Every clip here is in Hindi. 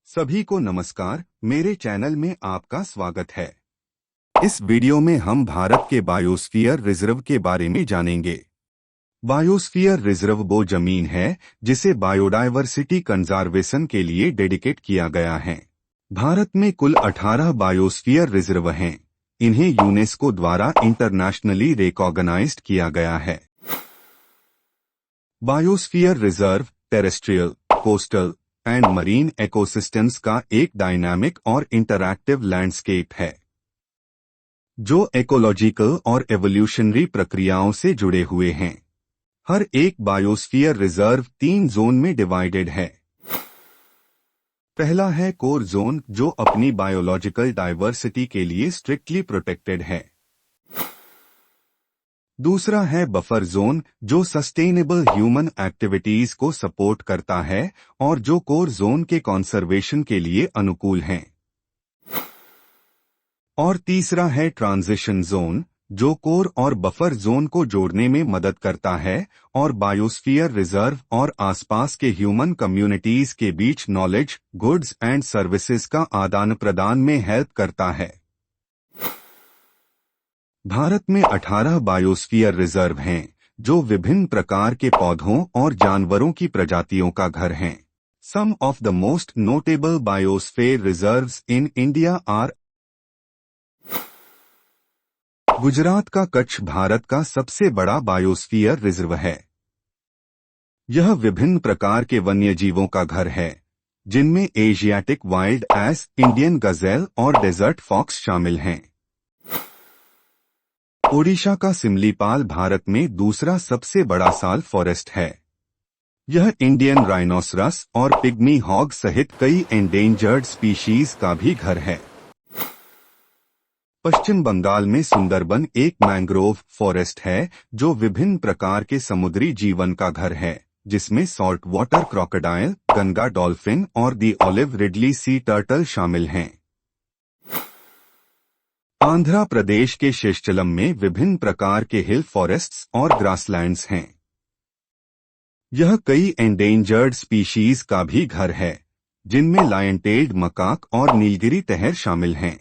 सभी को नमस्कार, मेरे चैनल में आपका स्वागत है। इस वीडियो में हम भारत के बायोस्फीयर रिजर्व के बारे में जानेंगे। बायोस्फीयर रिजर्व वो जमीन है जिसे बायोडायवर्सिटी कंजर्वेशन के लिए डेडिकेट किया गया है। भारत में कुल 18 बायोस्फीयर रिजर्व हैं। इन्हें यूनेस्को द्वारा इंटरनेशनली रिकॉग्नाइज्ड किया गया है। Biosphere reserve terrestrial, coastal and marine ecosystems का एक डायनामिक और इंटरैक्टिव लैंडस्केप है जो इकोलॉजिकल और एवोल्यूशनरी प्रक्रियाओं से जुड़े हुए हैं। हर एक बायोस्फीयर रिजर्व 3 जोन में डिवाइडेड है। पहला है कोर जोन, जो अपनी बायोलॉजिकल डाइवर्सिटी के लिए स्ट्रिक्टली प्रोटेक्टेड है। दूसरा है बफर जोन, जो सस्टेनेबल ह्यूमन एक्टिविटीज को सपोर्ट करता है और जो कोर जोन के कंजर्वेशन के लिए अनुकूल है। और तीसरा है ट्रांजिशन जोन, जो कोर और बफर जोन को जोड़ने में मदद करता है और बायोस्फीयर रिजर्व और आसपास के ह्यूमन कम्युनिटीज के बीच नॉलेज, गुड्स एंड सर्विसेज का आदान प्रदान में हेल्प करता है। भारत में 18 बायोस्फीयर रिजर्व हैं, जो विभिन्न प्रकार के पौधों और जानवरों की प्रजातियों का घर हैं। Some of the most notable biosphere reserves in India are. Gujarat का कच्छ भारत का सबसे बड़ा बायोस्फीयर रिजर्व है। यह विभिन्न प्रकार के वन्यजीवों का घर है, जिनमें Asiatic wild ass, Indian Gazelle और डेजर्ट फॉक्स शामिल हैं। ओडिशा का सिमलीपाल भारत में दूसरा सबसे बड़ा साल फॉरेस्ट है। यह इंडियन राइनोसरस और पिग्मी हॉग सहित कई एंडेंजर्ड स्पीशीज का भी घर है। पश्चिम बंगाल में सुंदरबन एक मैंग्रोव फॉरेस्ट है, जो विभिन्न प्रकार के समुद्री जीवन का घर है, जिसमें salt water crocodile, Ganga dolphin और दी ऑलिव रिडली सी टर्टल शामिल हैं। आंध्र प्रदेश के शेषचलम में विभिन्न प्रकार के हिल फॉरेस्ट्स और ग्रासलैंड्स हैं। यह कई एंडेंजर्ड स्पीशीज का भी घर है, जिनमें लायन टेल्ड मकाक और नीलगिरी तहर शामिल हैं।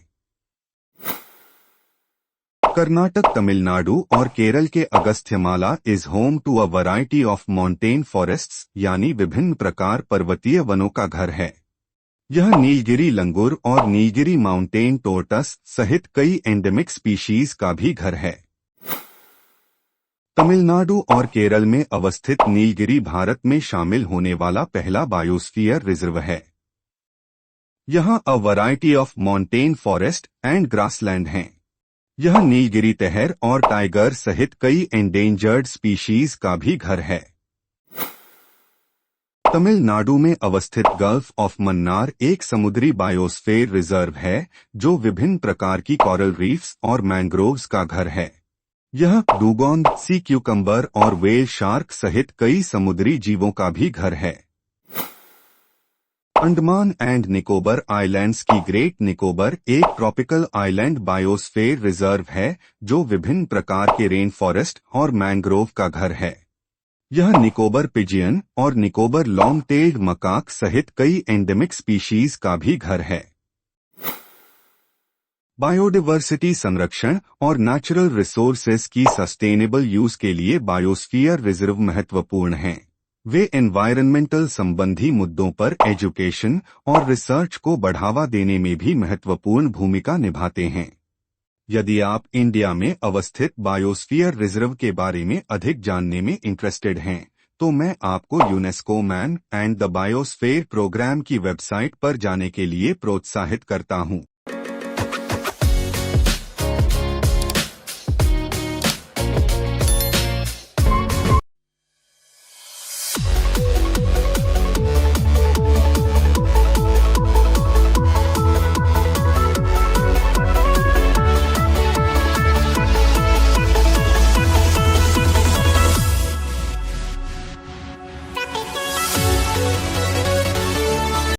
कर्नाटक, तमिलनाडु और केरल के Agasthyamala is home to a variety of mountain forests, यानी विभिन्न प्रकार पर्वतीय वनों का घर है। यह नीलगिरी लंगूर और नीलगिरी माउंटेन टोर्टस सहित कई एंडेमिक स्पीशीज का भी घर है। तमिलनाडु और केरल में अवस्थित नीलगिरी भारत में शामिल होने वाला पहला बायोस्फीयर रिजर्व है। यहाँ अ variety of mountain forest and grassland हैं। यह नीलगिरी तहर और टाइगर सहित कई एंडेंजर्ड स्पीशीज का भी घर है। तमिलनाडु में अवस्थित गल्फ ऑफ मन्नार एक समुद्री बायोस्फीयर रिजर्व है, जो विभिन्न प्रकार की कोरल रीफ्स और मैंग्रोव्स का घर है। यह डुगोंग, सी क्यूकम्बर और व्हेल शार्क सहित कई समुद्री जीवों का भी घर है। अंडमान एंड निकोबर आइलैंड्स की ग्रेट निकोबर एक ट्रॉपिकल आइलैंड बायोस्फीयर रिजर्व है, जो विभिन्न प्रकार के रेन फॉरेस्ट और मैंग्रोव का घर है। यह निकोबर पिजियन और निकोबर लॉन्ग टेल्ड मकाक सहित कई एंडेमिक स्पीशीज का भी घर है। बायोडायवर्सिटी संरक्षण और नेचुरल रिसोर्सेज की सस्टेनेबल यूज के लिए बायोस्फीयर रिजर्व महत्वपूर्ण हैं। वे एनवायरनमेंटल संबंधी मुद्दों पर एजुकेशन और रिसर्च को बढ़ावा देने में भी महत्वपूर्ण भूमिका निभाते हैं। यदि आप इंडिया में अवस्थित बायोस्फीयर रिजर्व के बारे में अधिक जानने में इंटरेस्टेड हैं, तो मैं आपको UNESCO man and the biosphere programme की वेबसाइट पर जाने के लिए प्रोत्साहित करता हूं।